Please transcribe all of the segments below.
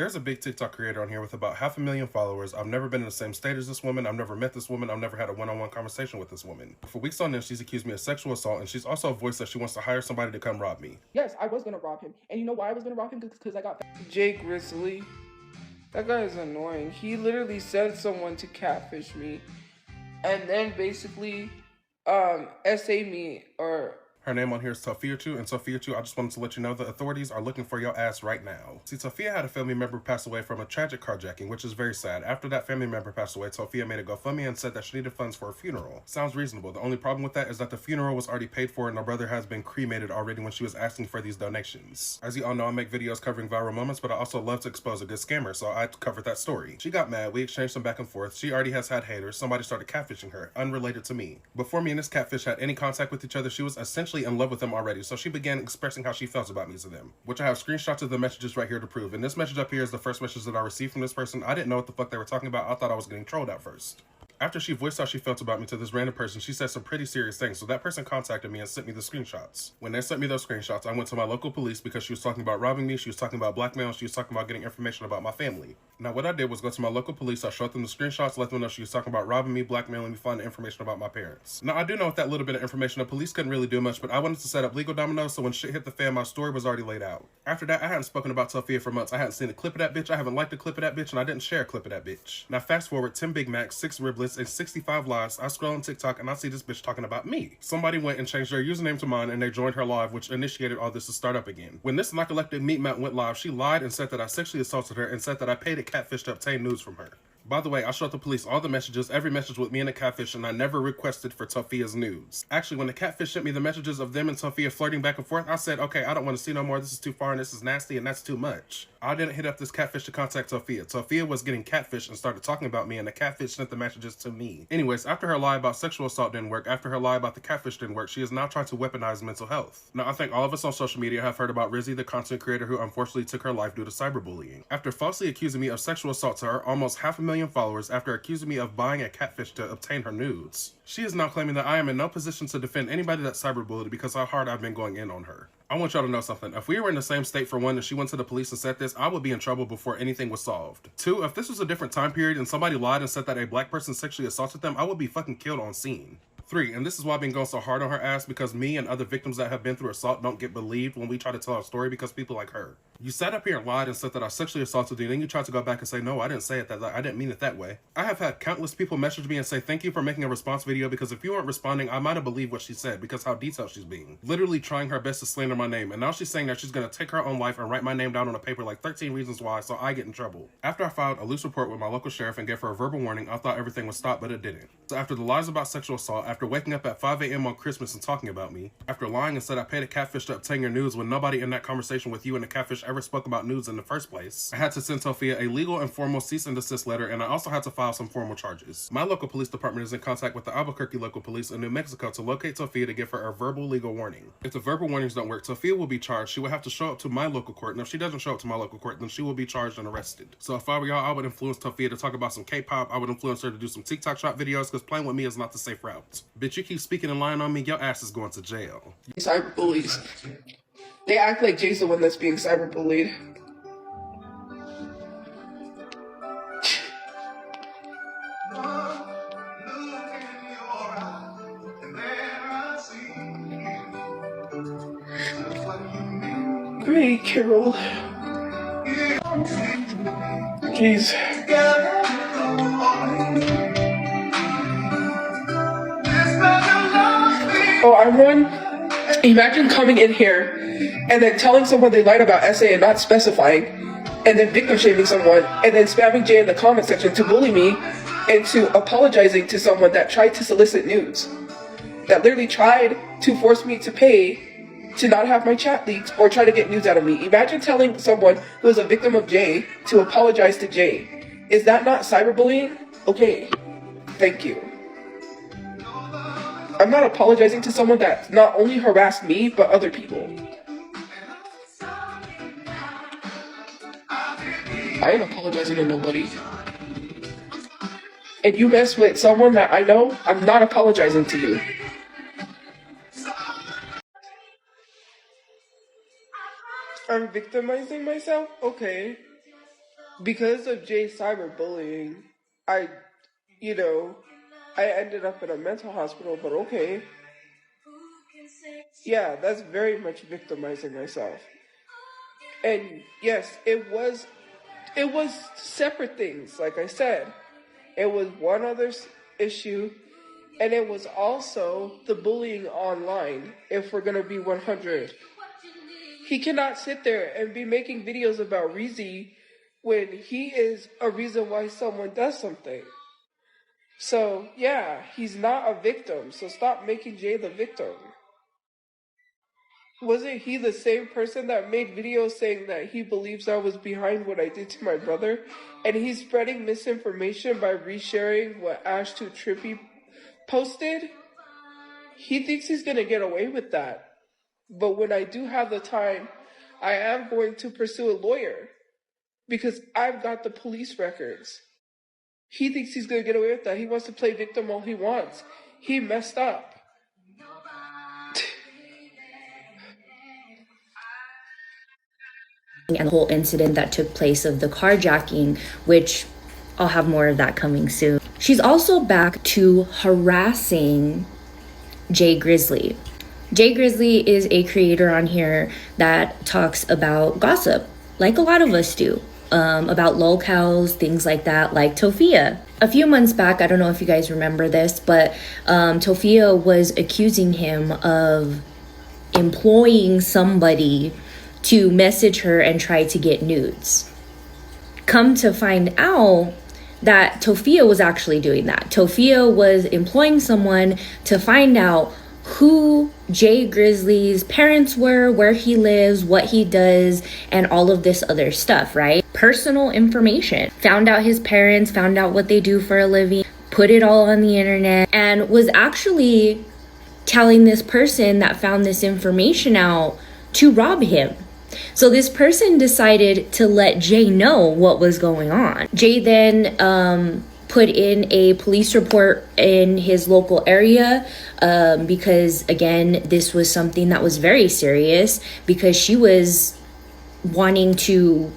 There's a big TikTok creator on here with about 500,000 followers. I've never been in the same state as this woman. I've never met this woman. I've never had a one-on-one conversation with this woman. For weeks on end, she's accused me of sexual assault, and she's also voiced that she wants to hire somebody to come rob me. Yes, I was gonna rob him. And you know why I was gonna rob him? Because I got Jake Grizzly. That guy is annoying. He literally sent someone to catfish me and then basically essay me or Her name on here is Tophia 2, and Tophia 2, I just wanted to let you know the authorities are looking for your ass right now. See, Tophia had a family member pass away from a tragic carjacking, which is very sad. After that family member passed away, Tophia made a GoFundMe and said that she needed funds for a funeral. Sounds reasonable. The only problem with that is that the funeral was already paid for and her brother has been cremated already when she was asking for these donations. As you all know, I make videos covering viral moments, but I also love to expose a good scammer, so I covered that story. She got mad, we exchanged some back and forth, she already has had haters, somebody started catfishing her, unrelated to me. Before me and this catfish had any contact with each other, she was essentially in love with them already. So she began expressing how she felt about me to them, which I have screenshots of the messages right here to prove. And this message up here is the first message that I received from this person. I didn't know what the fuck they were talking about. I thought I was getting trolled at first. After she voiced how she felt about me to this random person, she said some pretty serious things, so that person contacted me and sent me the screenshots. When they sent me those screenshots, I went to my local police because she was talking about robbing me, she was talking about blackmail, she was talking about getting information about my family. Now what I did was go to my local police, I showed them the screenshots, let them know she was talking about robbing me, blackmailing me, finding information about my parents. Now I do know with that little bit of information, the police couldn't really do much, but I wanted to set up legal dominoes, so when shit hit the fan, my story was already laid out. After that, I hadn't spoken about Tophia for months. I hadn't seen a clip of that bitch, I haven't liked a clip of that bitch, and I didn't share a clip of that bitch. Now fast forward 10 Big Macs, 6 riblets, and 65 lives, I scroll on TikTok and I see this bitch talking about me. Somebody went and changed their username to mine and they joined her live, which initiated all this to start up again. When this narcoleptic meat mount went live, she lied and said that I sexually assaulted her and said that I paid a catfish to obtain news from her. By the way, I showed the police all the messages, every message with me and the catfish, and I never requested for Tophia's nudes. Actually, when the catfish sent me the messages of them and Tophia flirting back and forth, I said, okay, I don't want to see no more, this is too far and this is nasty and that's too much. I didn't hit up this catfish to contact Tophia. Tophia was getting catfish and started talking about me, and the catfish sent the messages to me. Anyways, after her lie about sexual assault didn't work, after her lie about the catfish didn't work, she is now trying to weaponize mental health. Now, I think all of us on social media have heard about Rizzy, the content creator who unfortunately took her life due to cyberbullying. After falsely accusing me of sexual assault to her almost 500,000 followers, after accusing me of buying a catfish to obtain her nudes, she is now claiming that I am in no position to defend anybody that cyberbullied because how hard I've been going in on her. I want y'all to know something. If we were in the same state for one and she went to the police and said this, I would be in trouble before anything was solved. 2, if this was a different time period and somebody lied and said that a black person sexually assaulted them, I would be fucking killed on scene. 3, and this is why I've been going so hard on her ass, because me and other victims that have been through assault don't get believed when we try to tell our story because people like her. You sat up here and lied and said that I sexually assaulted you, and then you tried to go back and say, no, I didn't say it that way. I didn't mean it that way. I have had countless people message me and say, thank you for making a response video, because if you weren't responding, I might have believed what she said because how detailed she's being. Literally trying her best to slander my name, and now she's saying that she's gonna take her own life and write my name down on a paper like 13 reasons why, so I get in trouble. After I filed a loose report with my local sheriff and gave her a verbal warning, I thought everything would stop, but it didn't. So after the lies about sexual assault, after waking up at 5 a.m. on Christmas and talking about me, after lying and said I paid a catfish to obtain your news when nobody in that conversation with you and the catfish ever spoke about news in the first place, I had to send Tophia a legal and formal cease and desist letter, and I also had to file some formal charges. My local police department is in contact with the Albuquerque local police in New Mexico to locate Tophia to give her a verbal legal warning. If the verbal warnings don't work, Tophia will be charged. She will have to show up to my local court, and if she doesn't show up to my local court, then she will be charged and arrested. So if I were y'all, I would influence Tophia to talk about some K-pop, I would influence her to do some TikTok shop videos, because playing with me is not the safe route. Bitch, you keep speaking and lying on me, your ass is going to jail. cyber bullies. They act like Jay's the one that's being cyberbullied. Great, Carol. Jeez. Oh, I'm one. Imagine coming in here and then telling someone they lied about essay and not specifying, and then victim shaming someone, and then spamming Jay in the comment section to bully me into apologizing to someone that tried to solicit news, that literally tried to force me to pay to not have my chat leaked or try to get news out of me. Imagine telling someone who is a victim of Jay to apologize to Jay. Is that not cyberbullying? Okay, thank you. I'm not apologizing to someone that not only harassed me, but other people. I ain't apologizing to nobody. And you mess with someone that I know, I'm not apologizing to you. I'm victimizing myself? Okay. Because of Jay's cyberbullying, I, you know, I ended up in a mental hospital, but okay. Yeah, that's very much victimizing myself. And yes, it was separate things, like I said. It was one other issue, and it was also the bullying online, if we're going to be 100. He cannot sit there and be making videos about Reezy when he is a reason why someone does something. So, yeah, he's not a victim, so stop making Jay the victim. Wasn't he the same person that made videos saying that he believes I was behind what I did to my brother? And he's spreading misinformation by resharing what Ash 2 Trippy posted? He thinks he's gonna get away with that. But when I do have the time, I am going to pursue a lawyer. Because I've got the police records. He thinks he's gonna get away with that. He wants to play victim all he wants. He messed up. And the whole incident that took place of the carjacking, which I'll have more of that coming soon. She's also back to harassing Jay Grizzly. Jay Grizzly is a creator on here that talks about gossip, like a lot of us do, about lolcows, things like that, like Tophia. A few months back, I don't know if you guys remember this, but Tophia was accusing him of employing somebody to message her and try to get nudes. Come to find out that Tophia was actually doing that. Tophia was employing someone to find out who Jay Grizzly's parents were, where he lives, what he does, and all of this other stuff, right? Personal information. Found out his parents, found out what they do for a living, put it all on the internet, and was actually telling this person that found this information out to rob him. So this person decided to let Jay know what was going on. Jay then put in a police report in his local area because, again, this was something that was very serious because she was wanting to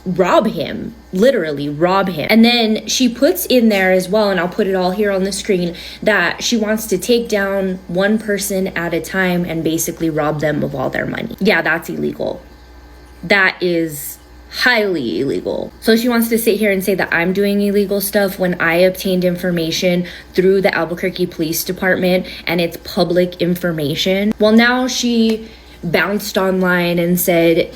rob him, literally rob him. And then she puts in there as well, and I'll put it all here on the screen, that she wants to take down one person at a time and basically rob them of all their money. Yeah, that's illegal. That is highly illegal. So she wants to sit here and say that I'm doing illegal stuff when I obtained information through the Albuquerque Police Department and it's public information. Well, now she bounced online and said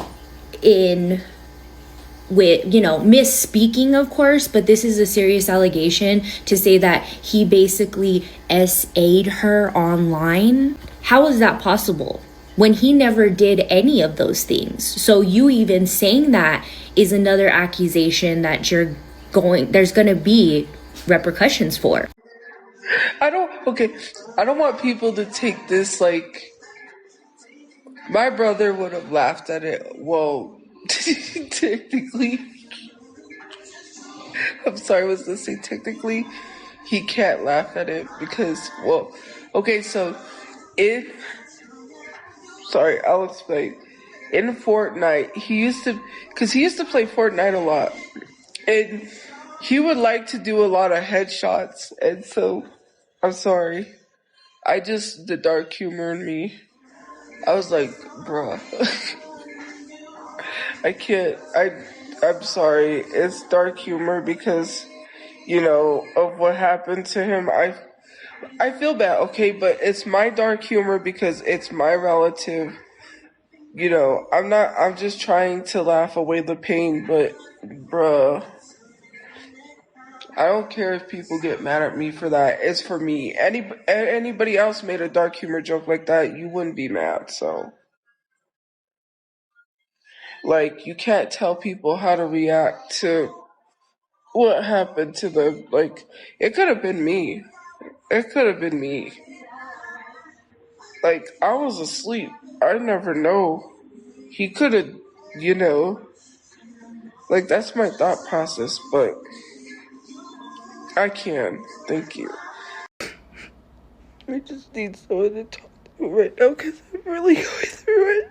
with, misspeaking, of course, but this is a serious allegation to say that he basically SA'd her online. How is that possible when he never did any of those things? So you even saying that is another accusation that there's going to be repercussions for. I don't want people to take this like, my brother would have laughed at it. Well, technically, I'm sorry, was to say technically, he can't laugh at it because, well, okay, so I'll explain. In Fortnite, he used to play Fortnite a lot, and he would like to do a lot of headshots, and so, I'm sorry, the dark humor in me, I was like, bruh, I can't, I'm sorry, it's dark humor because, of what happened to him. I feel bad, okay, but it's my dark humor because it's my relative. I'm just trying to laugh away the pain, but bruh, I don't care if people get mad at me for that. It's for me. Anybody else made a dark humor joke like that, you wouldn't be mad, so. Like, you can't tell people how to react to what happened to them. Like, it could have been me. It could have been me. Like, I was asleep. I never know. He could have, like, that's my thought process, but I can. Thank you. I just need someone to talk to me right now because I'm really going through it.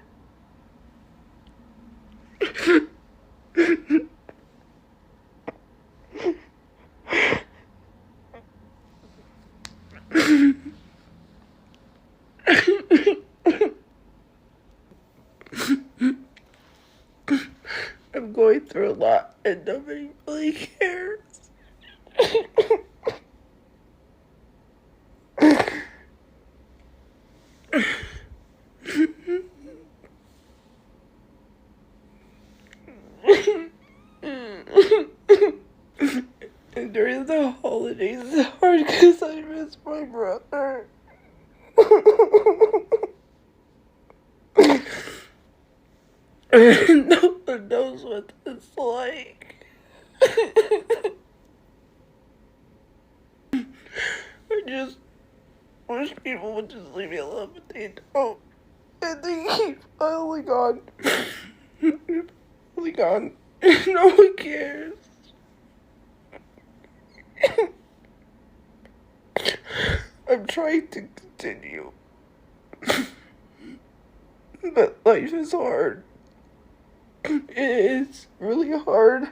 going through a lot and nobody really cares. And during the holidays, it's hard because I miss my brother. No one knows what it's like. I just wish people would just leave me alone, but they don't. And they keep piling on. Piling on. No one cares. I'm trying to continue. But life is hard. It's really hard.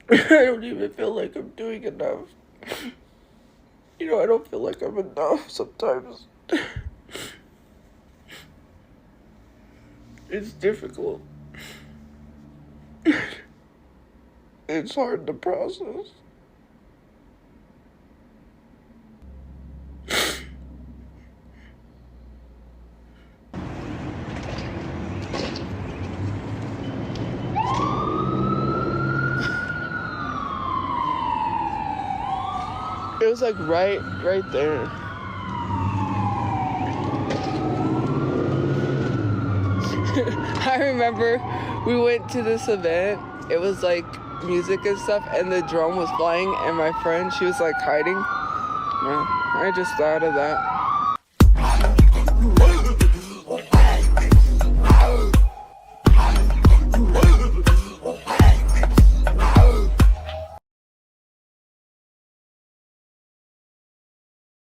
I don't even feel like I'm doing enough. You know, I don't feel like I'm enough sometimes. It's difficult. It's hard to process. It was like right there. I remember we went to this event. It was like music and stuff, and the drone was flying, and my friend, she was like hiding. Well, I just thought of that.